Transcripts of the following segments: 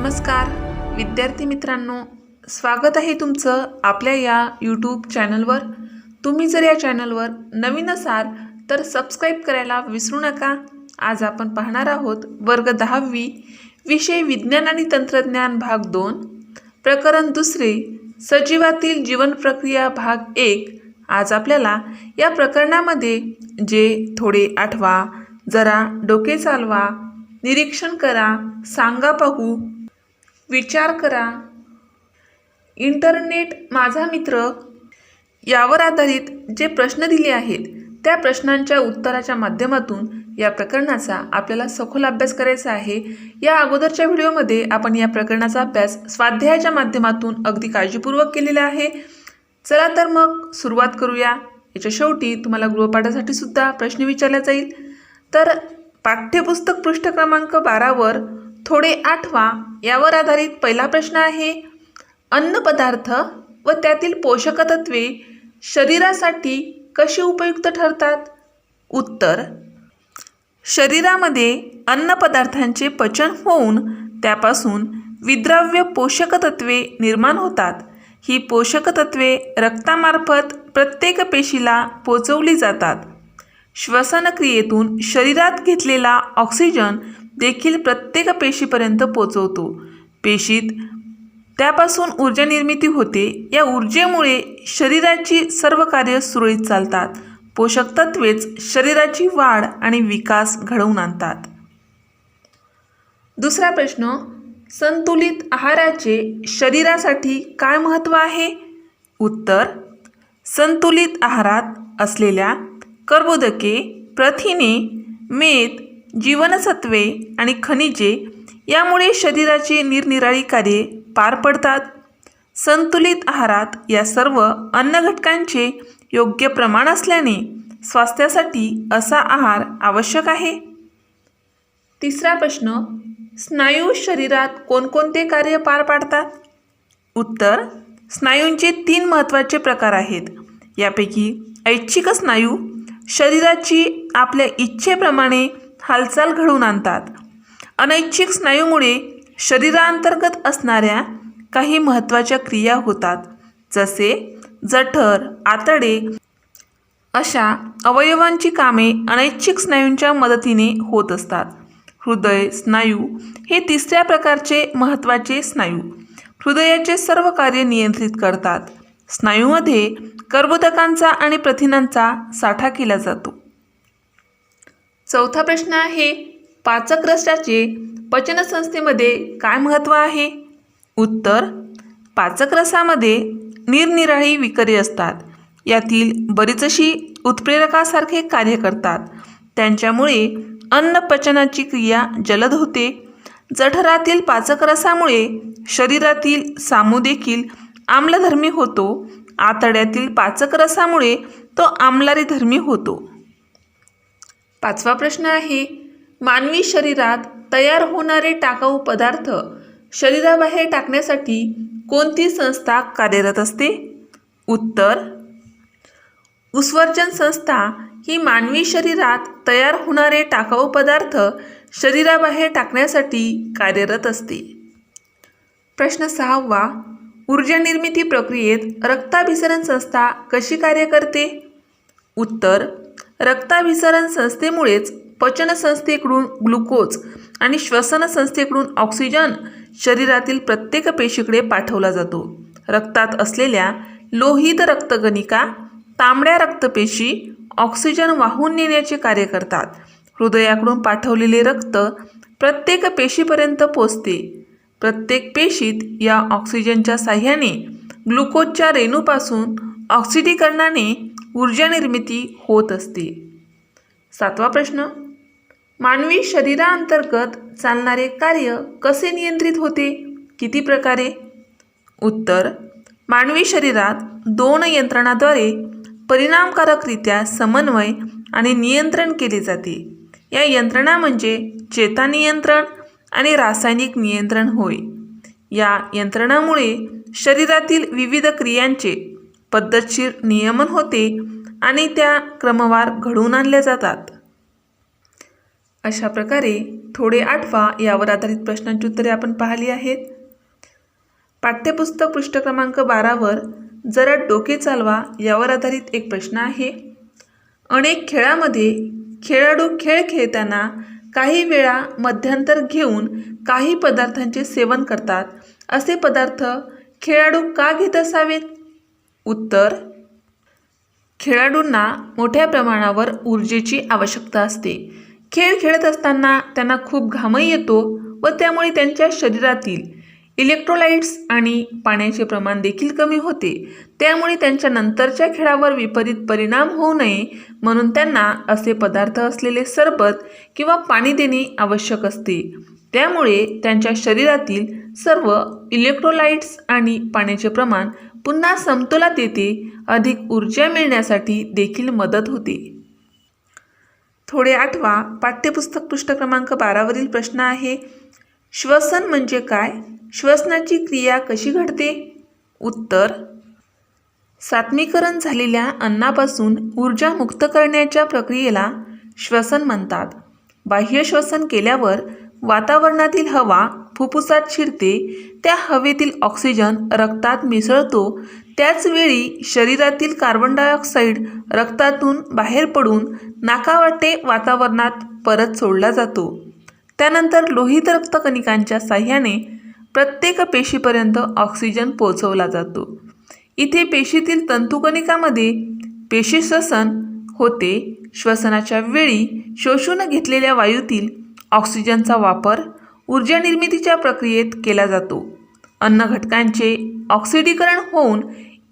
नमस्कार विद्यार्थी मित्रांनो, स्वागत आहे तुमचं आपल्या या यूट्यूब चॅनलवर। तुम्ही जर या चॅनलवर नवीन असाल तर सबस्क्राईब करायला विसरू नका। आज आपण पाहणार आहोत वर्ग 10वी विषय विज्ञान आणि तंत्रज्ञान भाग 2 प्रकरण 2 सजीवातील जीवन प्रक्रिया भाग 1। आज आपल्याला या प्रकरणामध्ये जे थोडे आठवा, जरा डोके चालवा, निरीक्षण करा, सांगा पाहू, विचार करा, इंटरनेट माझा मित्र यावर आधारित जे प्रश्न दिले आहेत त्या प्रश्नांच्या उत्तराच्या माध्यमातून या प्रकरणाचा आपल्याला सखोल अभ्यास करायचा आहे। या अगोदरच्या व्हिडिओमध्ये आपण या प्रकरणाचा अभ्यास स्वाध्यायाच्या माध्यमातून अगदी काळजीपूर्वक केलेला आहे। चला तर मग सुरुवात करूया। याच्या शेवटी तुम्हाला गृहपाठासाठी सुद्धा प्रश्न विचारला जाईल। तर पाठ्यपुस्तक पृष्ठ क्रमांक 12 वर थोडे आठवा यावर आधारित पहिला प्रश्न आहे, अन्नपदार्थ व त्यातील पोषक तत्वे शरीरासाठी कशी उपयुक्त ठरतात? उत्तर, शरीरामध्ये अन्नपदार्थांचे पचन होऊन त्यापासून विद्राव्य पोषक तत्वे निर्माण होतात। ही पोषक तत्वे रक्तामार्फत प्रत्येक पेशीला पोचवली जातात। श्वसनक्रियेतून शरीरात घेतलेला ऑक्सिजन देखील प्रत्येक पेशीपर्यंत पोचवतो। पेशीत त्यापासून ऊर्जा निर्मिती होते। या ऊर्जेमुळे शरीराची सर्व कार्य सुरळीत चालतात। पोषक तत्वेच शरीराची वाढ आणि विकास घडवून आणतात। दुसरा प्रश्न, संतुलित आहाराचे शरीरासाठी काय महत्त्व आहे? उत्तर, संतुलित आहारात असलेल्या कर्बोदके, प्रथिने, मेद, जीवनसत्वे आणि खनिजे यामुळे शरीराची निरनिराळी कार्ये पार पडतात। संतुलित आहारात या सर्व अन्न घटकांचे योग्य प्रमाण असल्याने स्वास्थ्यासाठी असा आहार आवश्यक आहे। तिसरा प्रश्न, स्नायू शरीरात कोणकोणते कार्य पार पाडतात? उत्तर, स्नायूंचे 3 महत्त्वाचे प्रकार आहेत। यापैकी ऐच्छिक स्नायू शरीराची आपल्या इच्छेप्रमाणे हालचाल घडवून आणतात। अनैच्छिक स्नायूमुळे शरीरांतर्गत असणाऱ्या काही महत्त्वाच्या क्रिया होतात, जसे जठर, आतडे अशा अवयवांची कामे अनैच्छिक स्नायूंच्या मदतीने होत असतात। हृदय स्नायू हे तिसऱ्या प्रकारचे महत्त्वाचे स्नायू हृदयाचे सर्व कार्य नियंत्रित करतात। स्नायूमध्ये कर्बोदकांचा आणि प्रथिनांचा साठा केला जातो। चौथा प्रश्न आहे, पाचक रसाचे पचनसंस्थेमध्ये काय महत्त्व आहे? उत्तर, पाचक रसामध्ये निरनिराळी विकरे असतात। यातील बरीचशी उत्प्रेरकासारखे कार्य करतात। त्यांच्यामुळे अन्न पचनाची क्रिया जलद होते। जठरातील पाचक रसामुळे शरीरातील सामू देखील आम्लधर्मी होतो। आतड्यातील पाचक रसामुळे तो आम्लारीधर्मी होतो। पाचवा प्रश्न आहे, मानवी शरीरात तयार होणारे टाकाऊ पदार्थ शरीराबाहेर टाकण्यासाठी कोणती संस्था कार्यरत असते? उत्तर, उत्सर्जन संस्था ही मानवी शरीरात तयार होणारे टाकाऊ पदार्थ शरीराबाहेर टाकण्यासाठी कार्यरत असते। प्रश्न 6वा, ऊर्जा निर्मिती प्रक्रियेत रक्ताभिसरण संस्था कशी कार्य करते? उत्तर, रक्ताभिसरण संस्थेमुळेच पचन संस्थेकडून ग्लुकोज आणि श्वसन संस्थेकडून ऑक्सिजन शरीरातील प्रत्येक पेशीकडे पाठवला जातो। रक्तात असलेल्या लोहित रक्तगणिका, तांबड्या रक्तपेशी ऑक्सिजन वाहून नेण्याचे कार्य करतात। हृदयाकडून पाठवलेले रक्त प्रत्येक पेशीपर्यंत पोचते। प्रत्येक पेशीत या ऑक्सिजनच्या साह्याने ग्लुकोजच्या रेणूपासून ऑक्सिडीकरणाने ऊर्जा निर्मिती होत असते। 7वा प्रश्न, मानवी शरीराअंतर्गत चालणारे कार्य कसे नियंत्रित होते? किती प्रकारे? उत्तर, मानवी शरीरात 2 यंत्रणांद्वारे परिणामकारकरित्या समन्वय आणि नियंत्रण केले जाते। या यंत्रणा म्हणजे चेतानियंत्रण आणि रासायनिक नियंत्रण होय। या यंत्रणामुळे शरीरातील विविध क्रियांचे पद्धतशीर नियमन होते आणि त्या क्रमवार घडवून आणल्या जातात। अशा प्रकारे थोडे आठवा यावर आधारित प्रश्नांची उत्तरे आपण पाहिली आहेत. पाठ्यपुस्तक पृष्ठ क्रमांक 12वर जरा डोके चालवा यावर आधारित एक प्रश्न आहे. अनेक खेळामध्ये खेळाडू खेळ खेळताना काही वेळा मध्यंतर घेऊन काही पदार्थांचे सेवन करतात. असे पदार्थ खेळाडू का घेत असावेत? उत्तर, खेळाडूंना मोठ्या प्रमाणावर ऊर्जेची आवश्यकता असते. खेळ खेळत असताना त्यांना खूप घामही येतो व त्यामुळे त्यांच्या शरीरातील इलेक्ट्रोलाइट्स आणि पाण्याचे प्रमाण देखील कमी होते. त्यामुळे त्यांच्या नंतरच्या खेळावर विपरीत परिणाम होऊ नये म्हणून त्यांना असे पदार्थ असलेले सरबत किंवा पाणी देणे आवश्यक असते. त्यामुळे त्यांच्या शरीरातील सर्व इलेक्ट्रोलाइट्स आणि पाण्याचे प्रमाण पुन्हा समतोलात येते. अधिक ऊर्जा मिळण्यासाठी देखील मदत होते. थोडे आठवा पाठ्यपुस्तक पृष्ठ क्रमांक 12वरील प्रश्न आहे. श्वसन म्हणजे काय? श्वसनाची क्रिया कशी घडते? उत्तर, सात्मीकरण झालेल्या अन्नापासून ऊर्जा मुक्त करण्याच्या प्रक्रियेला श्वसन म्हणतात. बाह्य श्वसन केल्यावर वातावरणातील हवा फुफ्फुसात शिरते. त्या हवेतील ऑक्सिजन रक्तात मिसळतो. त्याचवेळी शरीरातील कार्बन डायऑक्साईड रक्तातून बाहेर पडून नाकावाटे वातावरणात परत सोडला जातो. त्यानंतर लोहित रक्तकणिकांच्या साह्याने प्रत्येक पेशीपर्यंत ऑक्सिजन पोहोचवला जातो. इथे पेशीतील तंतुकणिकामध्ये पेशी श्वसन होते. श्वसनाच्या वेळी शोषून घेतलेल्या वायूतील ऑक्सिजनचा वापर ऊर्जा निर्मितीच्या प्रक्रियेत केला जातो. अन्न घटकांचे ऑक्सिडीकरण होऊन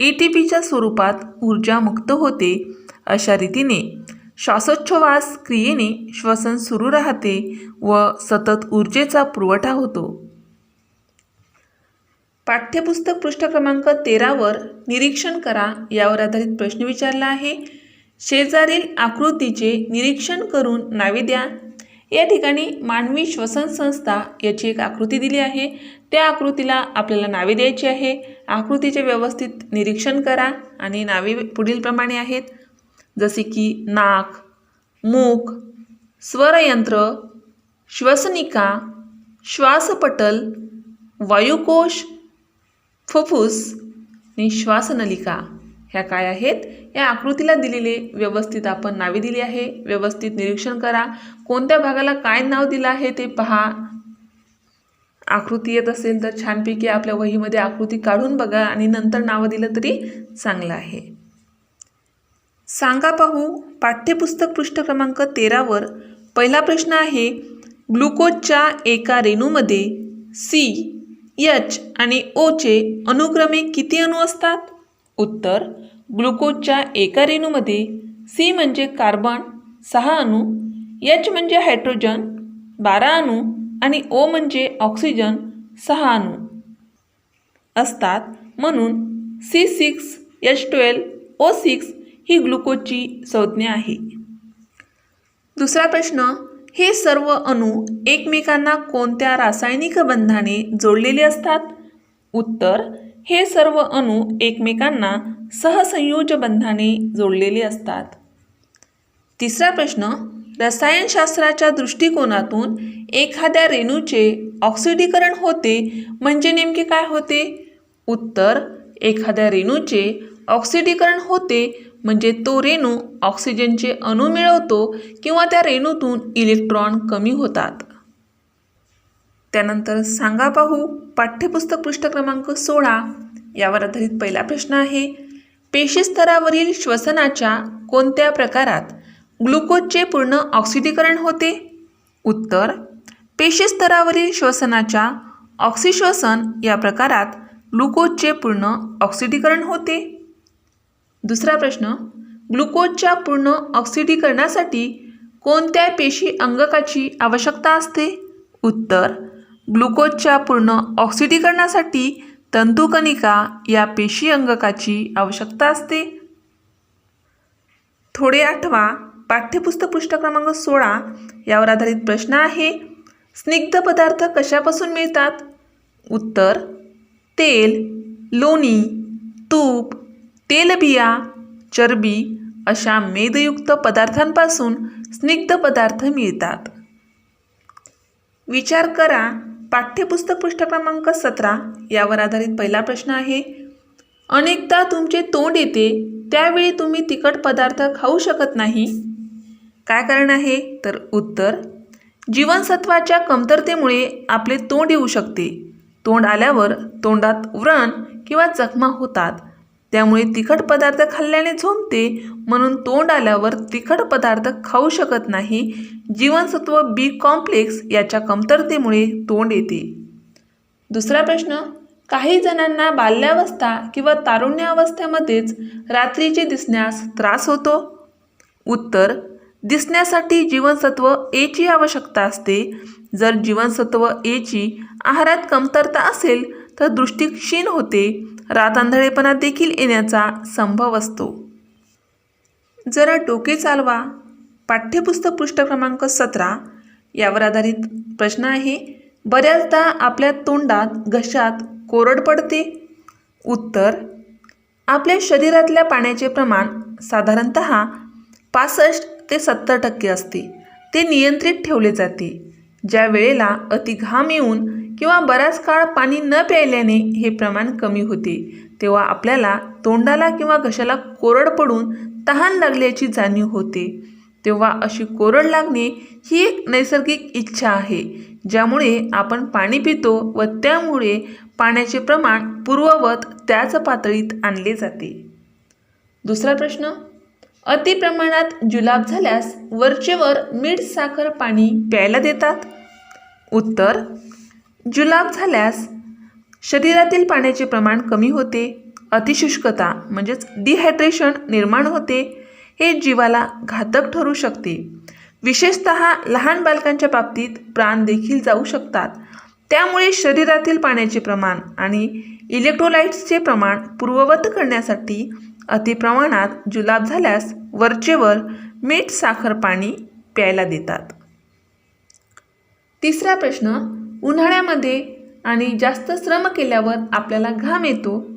ATPच्या स्वरूपात ऊर्जा मुक्त होते. अशा रीतीने श्वासोच्छवास क्रियेने श्वसन सुरू राहते व सतत ऊर्जेचा पुरवठा होतो. पाठ्यपुस्तक पृष्ठ क्रमांक 13वर निरीक्षण करा यावर आधारित प्रश्न विचारला आहे. शेजारील आकृतीचे निरीक्षण करून नावे द्या. या ठिकाणी मानवी श्वसन संस्था याची एक आकृती दिली आहे. त्या आकृतीला आपल्याला नावे द्यायची आहे. आकृतीचे व्यवस्थित निरीक्षण करा आणि नावे पुढीलप्रमाणे आहेत. जसे की नाक, मूक, स्वरयंत्र, श्वसनिका, श्वासपटल, वायुकोश, फुफ्फुस आणि श्वासनलिका ह्या काय आहेत? या आकृतीला दिलेले व्यवस्थित आपण नावे दिली आहे. व्यवस्थित निरीक्षण करा. कोणत्या भागाला काय नाव दिलं आहे ते पहा. आकृती येत असेल तर छानपैकी आपल्या वहीमध्ये आकृती काढून बघा आणि नंतर नावं दिलं तरी चांगलं आहे. सांगा पाहू पाठ्यपुस्तक पृष्ठ क्रमांक 13वर पहिला प्रश्न आहे. ग्लुकोजच्या एका रेणूमध्ये C, H आणि O चे अनुक्रमे किती अणू असतात? उत्तर, ग्लुकोजच्या एका रेणूमध्ये C म्हणजे कार्बन 6 अणू, H म्हणजे हायड्रोजन 12 अणू आणि O म्हणजे ऑक्सिजन 6 अणू असतात. म्हणून C6H12O6 ही ग्लुकोजची संज्ञा आहे. दुसरा प्रश्न. हे सर्व अणू एकमेकांना कोणत्या रासायनिक बंधाने जोडलेले असतात? उत्तर, हे सर्व अणू एकमेकांना सहसंयोज बंधाने जोडलेले असतात. तिसरा प्रश्न. रसायनशास्त्राच्या दृष्टिकोनातून एखाद्या रेणूचे ऑक्सिडीकरण होते म्हणजे नेमके काय होते? उत्तर, एखाद्या रेणूचे ऑक्सिडीकरण होते म्हणजे तो रेणू ऑक्सिजनचे अणू मिळवतो किंवा त्या रेणूतून इलेक्ट्रॉन कमी होतात. त्यानंतर सांगा पाहू पाठ्यपुस्तक पृष्ठ क्रमांक 16 यावर आधारित पहिला प्रश्न आहे. पेशीस्तरावरील श्वसनाच्या कोणत्या प्रकारात ग्लुकोजचे पूर्ण ऑक्सिडीकरण होते? उत्तर, पेशीस्तरावरील श्वसनाच्या ऑक्सिश्वसन या प्रकारात ग्लुकोजचे पूर्ण ऑक्सिडीकरण होते. दुसरा प्रश्न. ग्लुकोजच्या पूर्ण ऑक्सिडीकरणासाठी कोणत्या पेशी अंगकाची आवश्यकता असते? उत्तर, ग्लुकोजच्या पूर्ण ऑक्सिडीकरणासाठी तंतुकणिका या पेशी अंगकाची आवश्यकता असते. थोडे आठवा पाठ्यपुस्तक पृष्ठ क्रमांक 16 यावर आधारित प्रश्न आहे. स्निग्ध पदार्थ कशापासून मिळतात? उत्तर, तेल, लोणी, तूप, तेलबिया, चरबी अशा मेदयुक्त पदार्थांपासून स्निग्ध पदार्थ मिळतात. विचार करा पाठ्यपुस्तक पृष्ठ क्रमांक 17 यावर आधारित पहिला प्रश्न आहे. अनेकदा तुमचे तोंड येते त्यावेळी तुम्ही तिखट पदार्थ खाऊ शकत नाही. काय कारण आहे? तर उत्तर जीवनसत्वाच्या कमतरतेमुळे आपले तोंड येऊ शकते. तोंड आल्यावर तोंडात व्रण किंवा जखमा होतात. त्यामुळे तिखट पदार्थ खाल्ल्याने झोंबते, म्हणून तोंड आल्यावर तिखट पदार्थ खाऊ शकत नाही. जीवनसत्व बी कॉम्प्लेक्स याच्या कमतरतेमुळे तोंड येते. दुसरा प्रश्न, काही जणांना बाल्यावस्था किंवा तारुण्यावस्थेमध्येच रात्रीचे दिसण्यास त्रास होतो. उत्तर दिसण्यासाठी जीवनसत्व ए ची आवश्यकता असते. जर जीवनसत्व ए ची आहारात कमतरता असेल तर दृष्टी क्षीण होते, रातआंधळेपणा देखील येण्याचा संभव असतो. जरा डोके चालवा पाठ्यपुस्तक पृष्ठ क्रमांक 17 यावर आधारित प्रश्न आहे. बऱ्याचदा आपल्या तोंडात घशात कोरड पडते. उत्तर आपल्या शरीरातल्या पाण्याचे प्रमाण साधारणतः 65 ते 70% असते. ते नियंत्रित ठेवले जाते. ज्या वेळेला अति घाम येऊन किंवा बराच काळ पाणी न प्यायल्याने हे प्रमाण कमी होते, तेव्हा आपल्याला तोंडाला किंवा घशाला कोरड पडून तहान लागल्याची जाणीव होते. तेव्हा अशी कोरड लागणे ही एक नैसर्गिक इच्छा आहे, ज्यामुळे आपण पाणी पितो व त्यामुळे पाण्याचे प्रमाण पूर्ववत त्याच पातळीत आणले जाते. दुसरा प्रश्न, अति प्रमाणात जुलाब झाल्यास वरचेवर मीठ साखर पाणी प्यायला देतात. उत्तर जुलाब झाल्यास शरीरातील पाण्याचे प्रमाण कमी होते, अतिशुष्कता म्हणजेच डिहायड्रेशन निर्माण होते. हे जीवाला घातक ठरू शकते. विशेषतः लहान बालकांच्या बाबतीत प्राण देखील जाऊ शकतात. त्यामुळे शरीरातील पाण्याचे प्रमाण आणि इलेक्ट्रोलाइट्सचे प्रमाण पूर्ववत करण्यासाठी अतिप्रमाणात जुलाब झाल्यास वरचेवर मीठ साखर पाणी प्यायला देतात. तिसरा प्रश्न, उन्हाळ्यामध्ये आणि जास्त श्रम केल्यावर आपल्याला घाम येतो.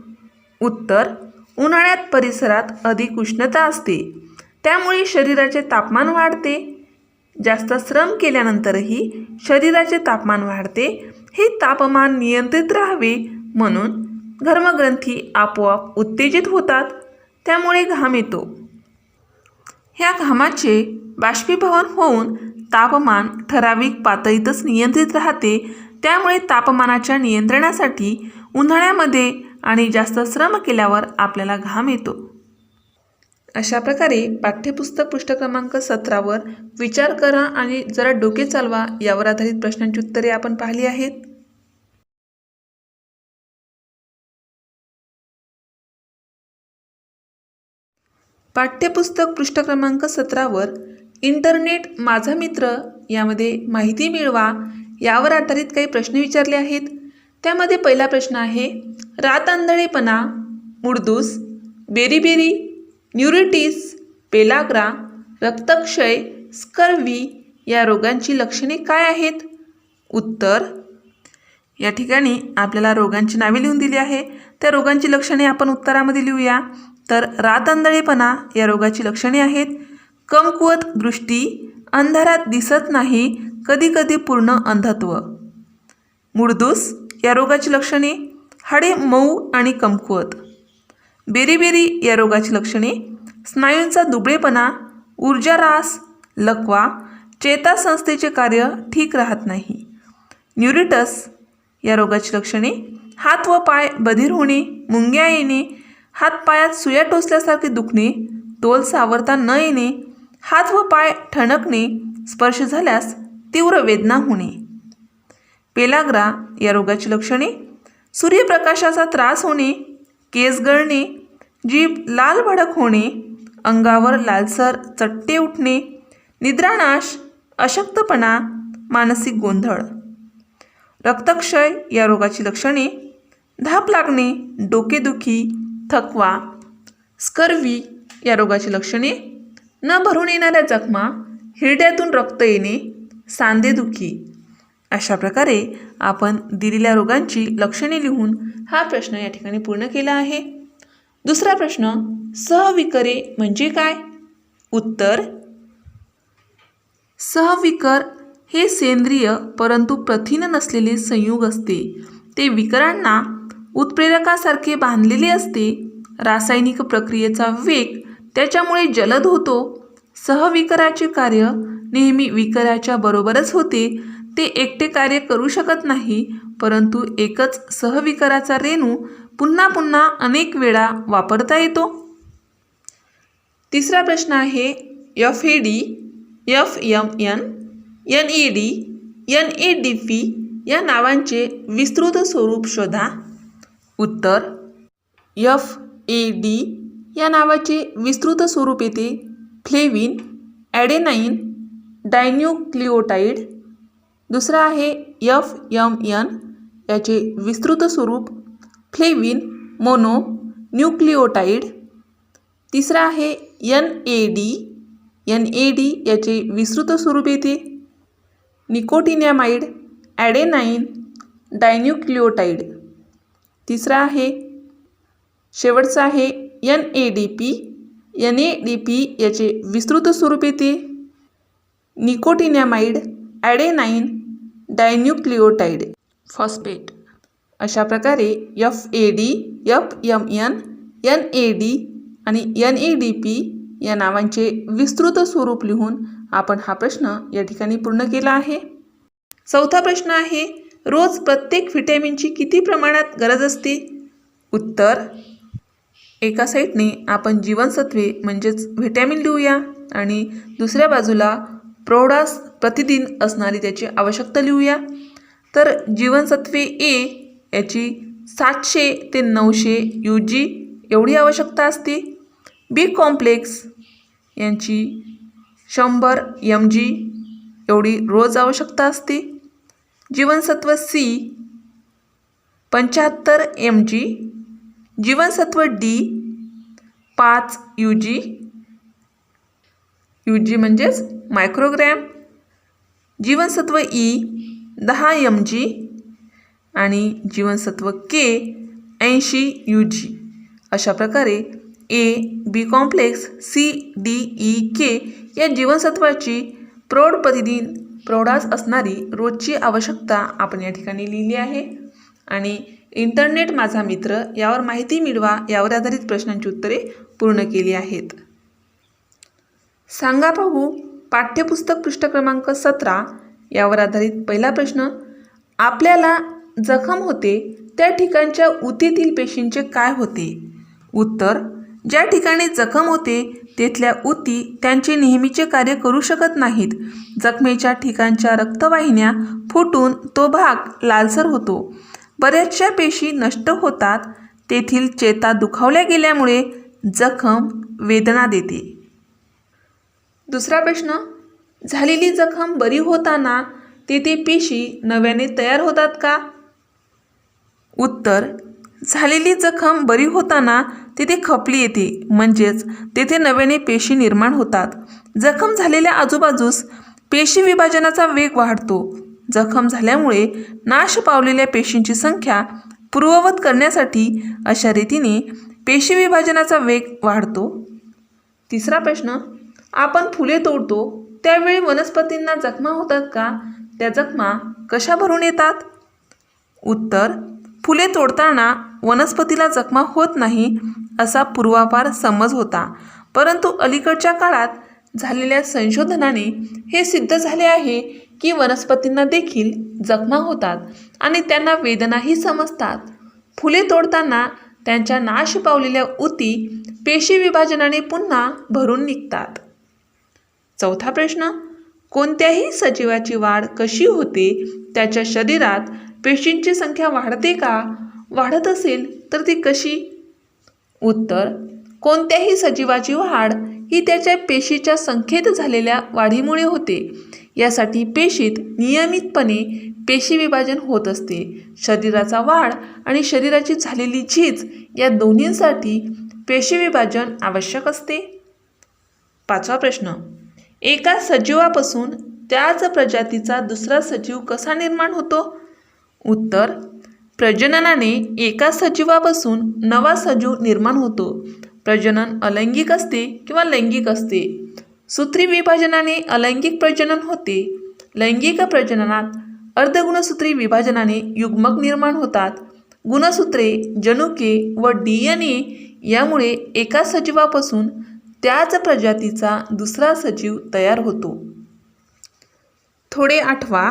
उत्तर उन्हाळ्यात परिसरात अधिक उष्णता असते, त्यामुळे शरीराचे तापमान वाढते. जास्त श्रम केल्यानंतरही शरीराचे तापमान वाढते. हे तापमान नियंत्रित राहावे म्हणून घर्मग्रंथी आपोआप उत्तेजित होतात, त्यामुळे घाम येतो. ह्या घामाचे बाष्पीभवन होऊन तापमान ठराविक पातळीतच नियंत्रित राहते. त्यामुळे तापमानाच्या नियंत्रणासाठी उन्हाळ्यामध्ये आणि जास्त श्रम केल्यावर आपल्याला घाम येतो. अशा प्रकारे पाठ्यपुस्तक पृष्ठ क्रमांक 17 वर विचार करा आणि जरा डोके चालवा यावर आधारित प्रश्नांची उत्तरे आपण पाहिली आहेत. पाठ्यपुस्तक पृष्ठ क्रमांक 17 वर इंटरनेट माझा मित्र यामध्ये माहिती मिळवा यावर आधारित काही प्रश्न विचारले आहेत. त्यामध्ये पहिला प्रश्न आहे, रातआंधळेपणा, मुडदूस, बेरीबेरी, न्यूरिटिस, पेलाग्रा, रक्तक्षय, स्कर्वी या रोगांची लक्षणे काय आहेत? उत्तर या ठिकाणी आपल्याला रोगांची नावे लिहून दिली आहे. त्या रोगांची लक्षणे आपण उत्तरामध्ये लिहूया. तर रातआंधळेपणा या रोगाची लक्षणे आहेत, कमकुवत दृष्टी, अंधारात दिसत नाही, कधीकधी पूर्ण अंधत्व. मुडदूस या रोगाची लक्षणे, हाडे मऊ आणि कमकुवत. बेरीबेरी या रोगाची लक्षणे, स्नायूंचा दुबळेपणा, ऊर्जारास, लकवा, चेतासंस्थेचे कार्य ठीक राहत नाही. न्यूरिटस या रोगाची लक्षणे, हात व पाय बधीर होणे, मुंग्या येणे, हातपायात सुया टोचल्यासारखे दुखणे, तोल सावरता न येणे, हात व पाय ठणकणे, स्पर्श झाल्यास तीव्र वेदना होणे. पेलाग्रा या रोगाची लक्षणे, सूर्यप्रकाशाचा त्रास होणे, केस गळणे, जीभ लाल भडक होणे, अंगावर लालसर चट्टे उठणे, निद्रानाश, अशक्तपणा, मानसिक गोंधळ. रक्तक्षय या रोगाची लक्षणे, धाप लागणे, डोकेदुखी, थकवा. स्कर्वी या रोगाची लक्षणे, न भरून येणाऱ्या जखमा, हिरड्यातून रक्त येणे, सांधेदुखी. अशा प्रकारे आपण दिलेल्या रोगांची लक्षणे लिहून हा प्रश्न या ठिकाणी पूर्ण केला आहे. दुसरा प्रश्न, सहविकरे म्हणजे काय? उत्तर सहविकर हे सेंद्रिय परंतु प्रथिन नसलेले संयुग असते. ते विकरांना उत्प्रेरकासारखे बांधलेले असते. रासायनिक प्रक्रियेचा वेग त्याच्यामुळे जलद होतो. सहविकराचे कार्य नेहमी विकराच्या बरोबरच होते. ते एकटे कार्य करू शकत नाही, परंतु एकच सहविकराचा रेणू पुन्हा पुन्हा अनेक वेळा वापरता येतो. तिसरा प्रश्न आहे FAD, FMN, NAD, NADP या नावांचे विस्तृत स्वरूप शोधा. उत्तर FAD या नावाचे विस्तृत स्वरूप येते फ्लेविन ॲडेनाईन डायन्यूक्लिओटाइड. दुसरा आहे FMN, याचे विस्तृत स्वरूप फ्लेविन मोनो न्यूक्लिओटाइड. तिसरा आहे NAD, NAD याचे विस्तृत स्वरूप येते निकोटिनॅमाइड ॲडेनाईन डायन्यूक्लिओटाइड. तिसरा आहे शेवटचा आहे NADP, NADP याचे विस्तृत स्वरूप येते निकोटिनॅमाइड ॲडेनाईन डायन्यूक्लिओटाइड फॉस्फेट. अशा प्रकारे FAD, FMN, NAD आणि NADP या नावांचे विस्तृत स्वरूप लिहून आपण हा प्रश्न या ठिकाणी पूर्ण केला आहे. चौथा प्रश्न आहे रोज प्रत्येक व्हिटॅमिनची किती प्रमाणात गरज असते. उत्तर एका साईडने आपण जीवनसत्वे म्हणजेच व्हिटॅमिन लिहूया आणि दुसऱ्या बाजूला प्रौढास प्रतिदिन असणारी त्याची आवश्यकता लिहूया. तर जीवनसत्वे A याची 700 ते 900 UG एवढी आवश्यकता असते. B कॉम्प्लेक्स यांची 100 mg एवढी रोज आवश्यकता असते. जीवनसत्व C 75 mg, जीवनसत्व D 5 UG म्हणजेच मायक्रोग्रॅम, जीवनसत्व E 10 mg आणि जीवनसत्व K 80 UG. अशा प्रकारे A, B complex, C, D, E, K या जीवनसत्वाची प्रौढास असणारी रोजची आवश्यकता आपण या ठिकाणी लिहिली आहे. आणि इंटरनेट माझा मित्र यावर माहिती मिळवा यावर आधारित प्रश्नांची उत्तरे पूर्ण केली आहेत. सांगा पाहू पाठ्यपुस्तक पृष्ठ क्रमांक 17 यावर आधारित पहिला प्रश्न. आपल्याला जखम होते त्या ठिकाणच्या उतीतील पेशींचे काय होते. उत्तर ज्या ठिकाणी जखम होते तेथल्या उती त्यांचे नेहमीचे कार्य करू शकत नाहीत. जखमेच्या ठिकाणच्या रक्तवाहिन्या फुटून तो भाग लालसर होतो. बऱ्याचशा पेशी नष्ट होतात. तेथील चेता दुखावल्या गेल्यामुळे जखम वेदना देते. दुसरा प्रश्न. झालेली जखम बरी होताना तेथे पेशी नव्याने तयार होतात का. उत्तर झालेली जखम बरी होताना तेथे खपली येते, म्हणजेच तेथे नव्याने पेशी निर्माण होतात. जखम झालेल्या आजूबाजूस पेशी विभाजनाचा वेग वाढतो. जखम झाल्यामुळे नाश पावलेल्या पेशींची संख्या पूर्ववत करण्यासाठी अशा रीतीने पेशी विभाजनाचा वेग वाढतो. तिसरा प्रश्न. आपण फुले तोडतो त्यावेळी वनस्पतींना जखमा होतात का. त्या जखमा कशा भरून येतात. उत्तर फुले तोडताना वनस्पतीला जखमा होत नाही असा पूर्वापार समज होता, परंतु अलीकडच्या काळात झालेल्या संशोधनाने हे सिद्ध झाले आहे की वनस्पतींना देखील जखमा होतात आणि त्यांना वेदनाही समजतात. फुले तोडताना त्यांच्या नाश पावलेल्या उती पेशी विभाजनाने पुन्हा भरून निघतात. चौथा प्रश्न. कोणत्याही सजीवाची वाढ कशी होते. त्याच्या शरीरात पेशींची संख्या वाढते का. वाढत असेल तर ती कशी. उत्तर कोणत्याही सजीवाची वाढ ही त्याच्या पेशीच्या संख्येत झालेल्या वाढीमुळे होते. यासाठी पेशीत नियमितपणे पेशी विभाजन होत असते. शरीराचा वाढ आणि शरीराची झालेली झीज या दोन्हींसाठी पेशी विभाजन आवश्यक असते. पाचवा प्रश्न. एका सजीवापासून त्याच प्रजातीचा दुसरा सजीव कसा निर्माण होतो. उत्तर प्रजननाने एका सजीवापासून नवा सजीव निर्माण होतो. प्रजनन अलैंगिक असते किंवा लैंगिक असते. सूत्री विभाजनाने अलैंगिक प्रजनन होते. लैंगिक प्रजननात अर्धगुणसूत्री विभाजनाने युग्मक निर्माण होतात. गुणसूत्रे, जनुके व DNA यामुळे एका सजीवापासून त्याच प्रजातीचा दुसरा सजीव तयार होतो. थोडे आठवा.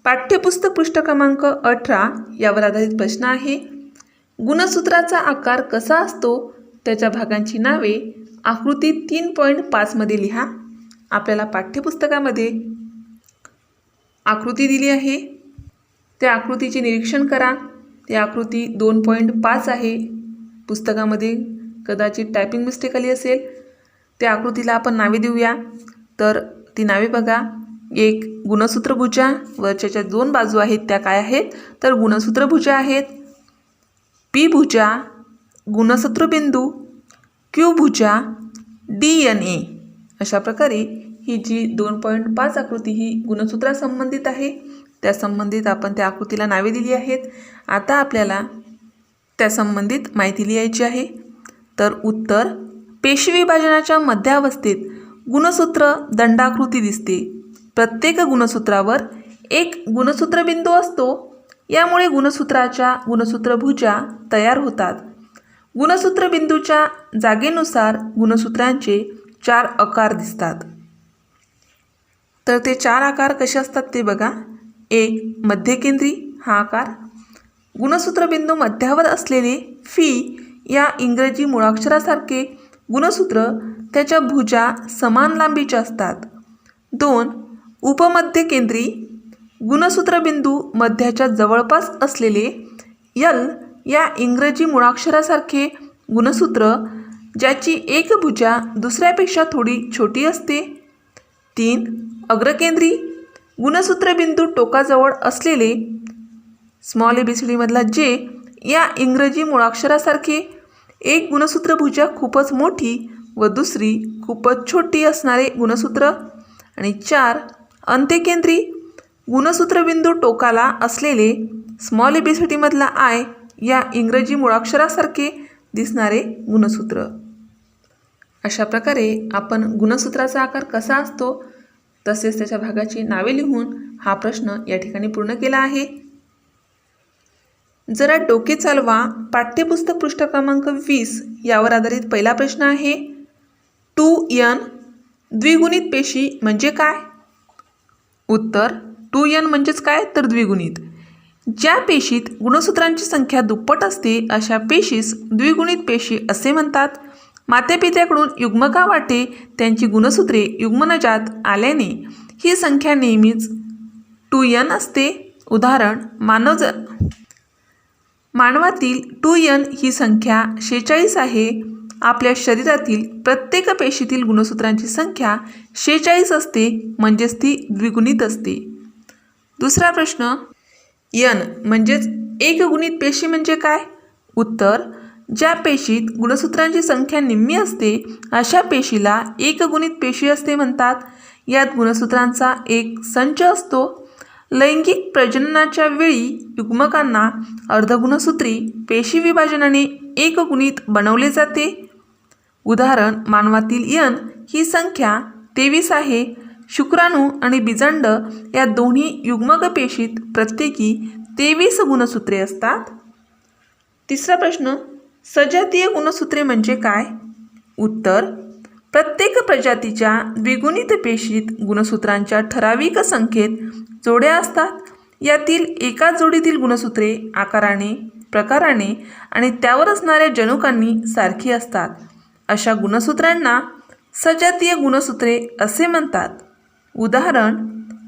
पाठ्यपुस्तक पृष्ठ क्रमांक 18 यावर आधारित प्रश्न आहे. गुणसूत्राचा आकार कसा असतो, त्याच्या भागांची नावे आकृती 3.5 मध्ये लिहा. आपल्याला पाठ्यपुस्तकामध्ये आकृती दिली आहे, त्या आकृतीचे निरीक्षण करा. ती आकृती 2.5 आहे. पुस्तकामध्ये कदाचित टायपिंग मिस्टेक आली असेल. त्या आकृतीला आपण नावे देऊया. तर ती नावे बघा. एक गुणसूत्रभुजा, वरच्या 2 बाजू आहेत त्या काय आहेत तर गुणसूत्रभुजा आहेत. पी भुजा, गुणसूत्रबिंदू, क्यू भुजा, DNA. अशा प्रकारे ही जी 2.5 आकृती ही गुणसूत्रासंबंधित आहे. त्या संबंधित आपण त्या आकृतीला नावे दिली आहेत. आता आपल्याला त्या संबंधित माहिती लिहायची आहे. तर उत्तर, पेशी विभाजनाच्या मध्यावस्थेत गुणसूत्र दंडाकृती दिसते. प्रत्येक गुणसूत्रावर एक गुणसूत्रबिंदू असतो. यामुळे गुणसूत्राच्या गुणसूत्रभुजा तयार होतात. गुणसूत्रबिंदूच्या जागेनुसार गुणसूत्रांचे 4 आकार दिसतात. तर ते 4 आकार कसे असतात ते बघा. एक मध्यकेंद्री हा आकार. गुणसूत्रबिंदू मध्यावर असलेले फी या इंग्रजी मुळाक्षरासारखे गुणसूत्र त्याच्या भुजा समान लांबीच्या असतात. 2 उपमध्यकेंद्री. गुणसूत्रबिंदू मध्याच्या जवळपास असलेले L या इंग्रजी मुळाक्षरासारखे गुणसूत्र ज्याची एक भुजा दुसऱ्यापेक्षा थोडी छोटी असते. 3 अग्रकेंद्री. गुणसूत्रबिंदू टोकाजवळ असलेले ABCD मधला J या इंग्रजी मुळाक्षरासारखे एक गुणसूत्रभुजा खूपच मोठी व दुसरी खूपच छोटी असणारे गुणसूत्र. आणि 4 अंत्यकेंद्री. गुणसूत्रबिंदू टोकाला असलेले ABCD मधला I या इंग्रजी मुळाक्षरासारखे दिसणारे गुणसूत्र. अशा प्रकारे आपण गुणसूत्राचा आकार कसा असतो तसेच त्याच्या भागाची नावे लिहून हा प्रश्न या ठिकाणी पूर्ण केला आहे. जरा डोके चालवा. पाठ्यपुस्तक पृष्ठ क्रमांक 20 यावर आधारित पहिला प्रश्न आहे. 2N द्विगुणित पेशी म्हणजे काय? उत्तर, 2N म्हणजेच काय तर द्विगुणित. ज्या पेशीत गुणसूत्रांची संख्या दुप्पट असते अशा पेशीस द्विगुणित पेशी असे म्हणतात. मातेपित्याकडून युग्मकावाटे त्यांची गुणसूत्रे युग्मनजात आल्याने ही संख्या नेहमीच 2N असते. उदाहरण, मानवातील 2N ही संख्या 46 आहे. आपल्या शरीरातील प्रत्येक पेशीतील गुणसूत्रांची संख्या 46 असते, म्हणजेच ती द्विगुणित असते. दुसरा प्रश्न, N म्हणजेच एकगुणित पेशी म्हणजे काय? उत्तर, ज्या पेशीत गुणसूत्रांची संख्या निम्मी असते अशा पेशीला एकगुणित पेशी असे म्हणतात. यात गुणसूत्रांचा एक संच असतो. लैंगिक प्रजननाच्या वेळी युग्मकांना अर्धगुणसूत्री पेशी विभाजनाने एकगुणित बनवले जाते. उदाहरण, मानवातील N ही संख्या 23 आहे. शुक्राणू आणि बीजांड या दोन्ही युग्मक पेशीत प्रत्येकी 23 गुणसूत्रे असतात. तिसरा प्रश्न, सजातीय गुणसूत्रे म्हणजे काय? उत्तर, प्रत्येक प्रजातीच्या द्विगुणित पेशीत गुणसूत्रांच्या ठराविक संख्येत जोड्या असतात. यातील एका जोडीतील गुणसूत्रे आकाराने, प्रकाराने आणि त्यावर असणाऱ्या जनुकांनी सारखी असतात. अशा गुणसूत्रांना सजातीय गुणसूत्रे असे म्हणतात. उदाहरण,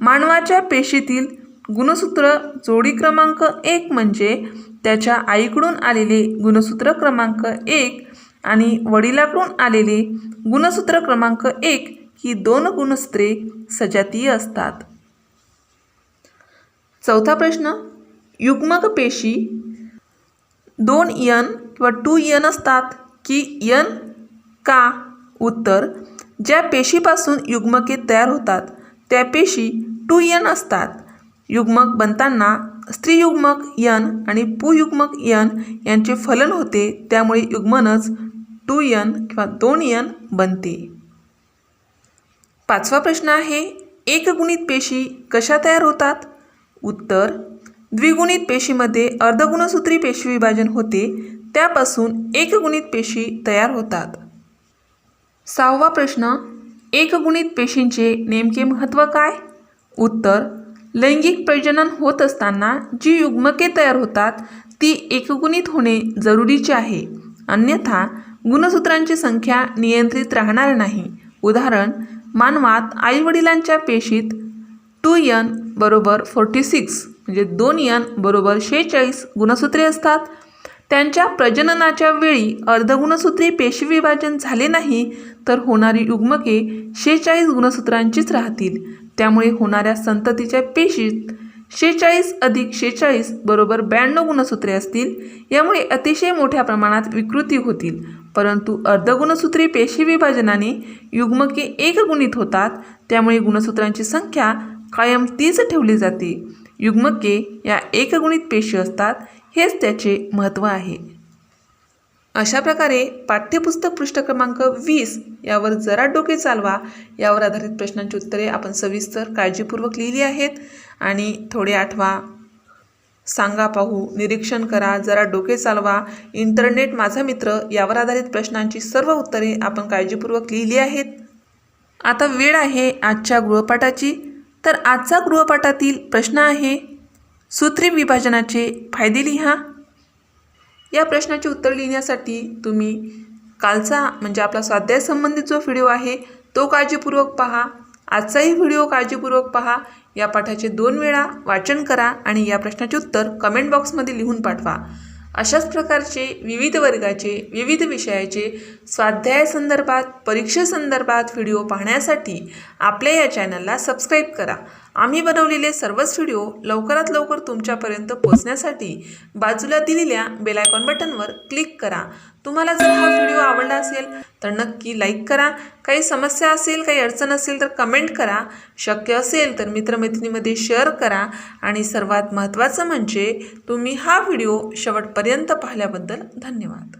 मानवाच्या पेशीतील गुणसूत्र जोडी क्रमांक 1 म्हणजे त्याच्या आईकडून आलेले गुणसूत्र क्रमांक 1 आणि वडिलाकडून आलेले गुणसूत्र क्रमांक 1 ही 2 गुणसूत्रे सजातीय असतात. चौथा प्रश्न, युग्मक पेशी 2N किंवा 2N असतात की N का? उत्तर, ज्या पेशीपासून युग्मके तयार होतात त्या पेशी 2N असतात. युग्मक बनताना स्त्रीयुग्मक N आणि पुयुग्मक N यांचे फलन होते, त्यामुळे युग्मनच 2N किंवा 2N बनते. पाचवा प्रश्न आहे, एकगुणित पेशी कशा तयार होतात? उत्तर, द्विगुणित पेशीमध्ये अर्धगुणसूत्री पेशी विभाजन होते, त्यापासून एकगुणित पेशी तयार होतात. 6वा प्रश्न, एकगुणित पेशींचे नेमके महत्त्व काय? उत्तर, लैंगिक प्रजनन होत असताना जी युग्मके तयार होतात ती एकगुणित होणे जरुरीचे आहे, अन्यथा गुणसूत्रांची संख्या नियंत्रित राहणार नाही. उदाहरण, मानवात आईवडिलांच्या पेशीत 2n बरोबर 46 म्हणजे 2n बरोबर 46 गुणसूत्रे असतात. त्यांच्या प्रजननाच्या वेळी अर्धगुणसूत्री पेशी विभाजन झाले नाही तर होणारी युग्मके 46 गुणसूत्रांचीच राहतील. त्यामुळे होणाऱ्या संततीच्या पेशीत 46 अधिक 46 बरोबर 92 गुणसूत्रे असतील. यामुळे अतिशय मोठ्या प्रमाणात विकृती होतील. परंतु अर्धगुणसूत्री पेशी विभाजनाने युग्मके एकगुणित होतात, त्यामुळे गुणसूत्रांची संख्या कायम तीच ठेवली जाते. युग्मके या एकगुणित पेशी असतात, हेच त्याचे महत्त्व आहे. अशा प्रकारे पाठ्यपुस्तक पृष्ठ क्रमांक 20 यावर जरा डोके चालवा यावर आधारित प्रश्नांची उत्तरे आपण सविस्तर काळजीपूर्वक लिहिली आहेत. आणि थोडे आठवा, सांगा पाहू, निरीक्षण करा, जरा डोके चालवा, इंटरनेट माझा मित्र यावर आधारित प्रश्नांची सर्व उत्तरे आपण काळजीपूर्वक लिहिली आहेत. आता वेळ आहे आजच्या गृहपाठाची. तर आजचा गृहपाठातील प्रश्न आहे, सूत्री विभाजनाचे फायदे लिहा. या प्रश्नाचे उत्तर लिहिण्यासाठी तुम्ही कालचा म्हणजे आपला स्वाध्याय संबंधित जो व्हिडिओ आहे तो काळजीपूर्वक पहा. आजचाही व्हिडिओ काळजीपूर्वक पहा. या पाठाचे 2 वेळा वाचन करा आणि या प्रश्नाचे उत्तर कमेंट बॉक्समध्ये लिहून पाठवा. अशाच प्रकारचे विविध वर्गाचे विविध विषयाचे स्वाध्यायासंदर्भात परीक्षेसंदर्भात व्हिडिओ पाहण्यासाठी आपल्या या चॅनलला सबस्क्राईब करा. आम्ही बनवलेले सर्वच व्हिडिओ लवकरात लवकर तुमच्यापर्यंत पोहोचण्यासाठी बाजूला दिलेल्या बेल आयकॉन बटनवर क्लिक करा. तुम्हाला जर हा व्हिडिओ आवडला असेल तर नक्की लाईक करा. काही समस्या असेल, काही अडचण असेल तर कमेंट करा. शक्य असेल तर मित्रमैत्रिणीमध्ये शेअर करा. आणि सर्वात महत्त्वाचं म्हणजे तुम्ही हा व्हिडिओ शेवटपर्यंत पाहिल्याबद्दल धन्यवाद.